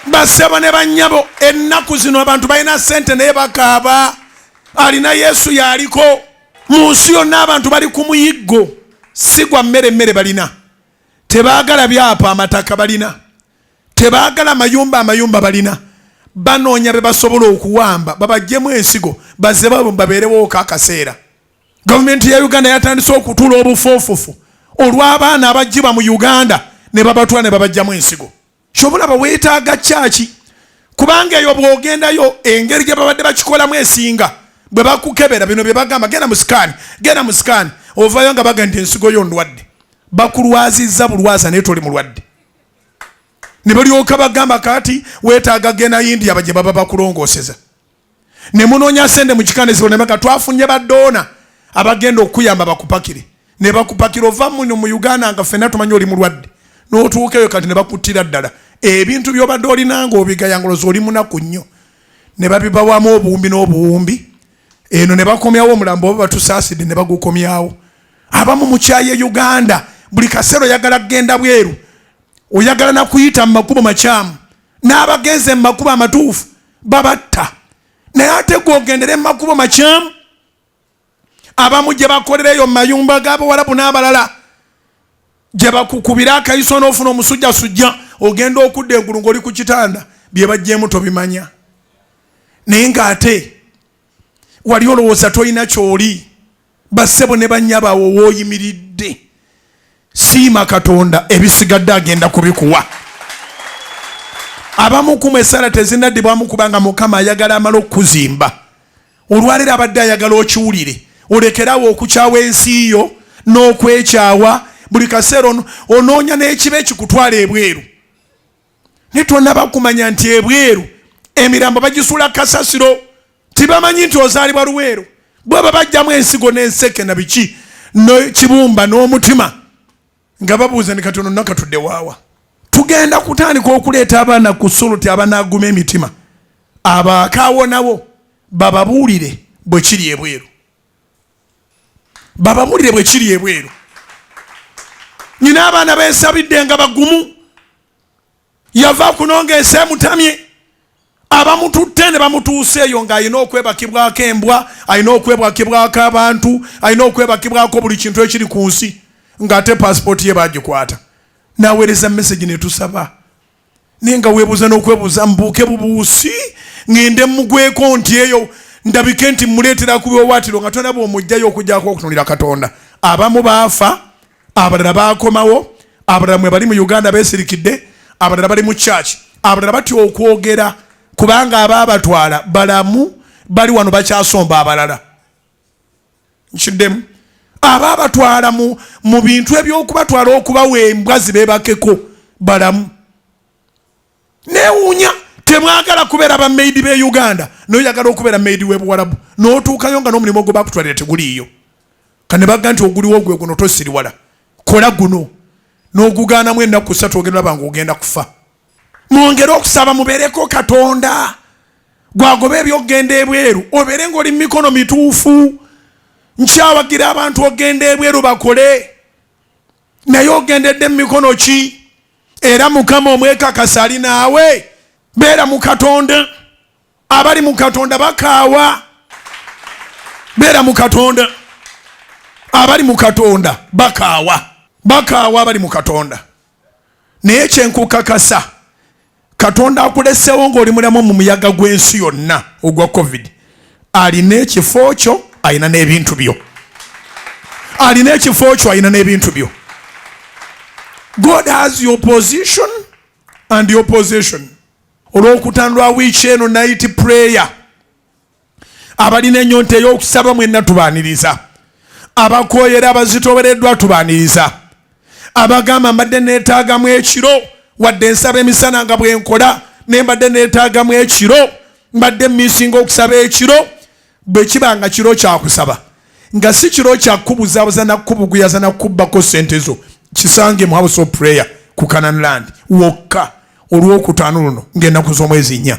Basebo ne bannyabo ennaku zino abantu balina ssente naye bakaaba. Alina Yesu yaliko. Mu nsi yonna abantu bali ku muyiggo. Si gwa mmere balina. Tebaagala byapa amataka balina. Tebaagala amayumba balina. Banoonya be basobola okuwamba babaggyemu ensigo bazze babeerewo akaseera. Gavumenti ya Uganda yatandise okutuula obufoofufu olw'abaana abaggyibwa mu Uganda ne babatwala ne babagyamu ensigo. Kyobulaba weetaaga kyaki kubanga eyo bw'ogendayo engeri gye babadde bakikolamu esinga bwe bakukebera bino bye bagamba genda mu sikaani ovayo nga bagenda ensigo yo ndwadde bakulwazizza bulwaza naye toli mulwadde. Ne balyoka bagamba kati weetaaga genda India bagye baba bakulongooseza. Ne munoonya sente mu kikaniziro ne baga twafunye baddoona abagenda okuyamba bakupakire. Ne bakupakira ova muno mu Uganda nga ffenna tumanyi oli mulwadde. N'otuukeyo kati ne bakuttira ddala. Ebintu by'obadde olinanga obigayangoloza oli munaku nnyo. Ne babibawamu obuwumbi n'obuwumbi. Eno ne bakomyawo omulambo oba batusaasidde ne bagukomyawo. Abamu mu kyayi Uganda buli kaseera oyagala kugenda bweru. Oyagala na kuyita mu makubo makyamu. N'abagenze mu makubo amatuufu babatta. Naye ate gw'ogendera mu makubo makyamu. Abamu gye bakolereyo mu mayumba g'Abawarabu n'abalala. Gye bakukubira akayiso n'ofuna omusujjasujja ogenda okudda engulu ng'oli ku kitanda bye bajjeemu tobimanya. Naye ng'ate wali olowooza tolina ky'oli. Bassebo ne bannyabaawo w'oyimiridde. Siima Katonda ebisigadde agenda kubikuwa. Abamu kumwe essala tezinnaddibwamu kubanga Mukama ayagala amala okuzimba. Olwaleero abadde ayagala okiwulire. Olekerawo okukyawa ensi yo n'okwekyawa buli kaseera onoonya n'ekiba ekikutwala ebweru. Ne tonnaba kumanya nti ebweru emirambo bagisuula kasasiro. Tibamanyi nti ozaalibwa Luweero. Bwaba bajjamu ensigo n'enseke na biki n'ekibumba n'omutima nga babuuza ni katono nakatudde waawa. Tugenda kutandika okuleeta abaana ku suluti abanaaguma emitima. Abakaawo nabo bababuulire bwe kiri ebweru. Bababuulire bwe kiri ebweru. Nyina abaana beesabidde nga bagumu. Yava kunonga eseemutamye. Abamututte ne bamutuuse eyo ng'alina okwebakibwako embwa, alina okwebakibwako abantu, alina okwebakibwako buli kintu ekiri ku nsi. Ng'ate passport ye bagikwata. N'aweereza message ne tusaba. Naye nga weebuuza n'okwebuuza mbuuke bubuusi ngende mugweko nti eyo ndabike nti muleetera ku byowaatiro nga tonaba omugjayo okujjako okutunulira Katonda. Abamu baafa, abalala baakomawo, abalala mwe bali mu Uganda beesirikidde, abalala bali mu church, abalala batya okwogera kubanga abaabatwala balamu bali wano bakyasomba abalala. Nkiddemu abaabatwala mu bintu ebyokubatwala okubawa embwa zibeebakeko balamu. Neewuunya temwagala kubeera bamaidi b'e Uganda n'oyagala okubeera maidi w'e Buwarabu n'otuukayo nga n'omulimu gwe bakutwalira teguliiyo. Kane bagga nti oguliwo gwe guno tosiriwala. Kola guno n'ogugaanamu ennaku 3 ogenda banga ogenda kufa. Mwongere okusaba mubeereko Katonda. Gwagoba ebyokugenda ebweru obeere ng'oli mu mikono mituufu. Nkyawagira abantu ogenda ebweru bakole. Naye ogendedde mu mikono ki? Era Mukama omwekakasa ali naawe. Beera mu Katonda. Abali mu Katonda bakaawa. Beera mu Katonda. Abali mu Katonda bakaawa. Bakaawa abali mu Katonda. Naye kyenkukakasa Katonda akuleseewo ng'oli mulamu mu muyaga gw'ensi yonna ogwa COVID. Alina ekifo kyo, alina n'ebintu byo. Alina ekifo kyo, alina n'ebintu byo. God has your position and your possession. Olw'okutandwa wiiki eno night prayer. Abalina ennyonta ey'okusaba mwenna tubaaniriza. Abakooyera abazitobereddwa tubaaniriza. Abagamba mbadde neetaagamu ekiro wadde nsaba emisana nga bwenkola ne mbadde neetaagamu ekiro mbadde misinga okusaba ekiro bwe kiba nga kiro kyakusaba nga si kiro kyakubuzaabuza nakubuguyaza nakubbako sente zo kisange mu house of prayer ku Canaan Land wokka olw'okutaano luno ng'ennaku z'omwezi 4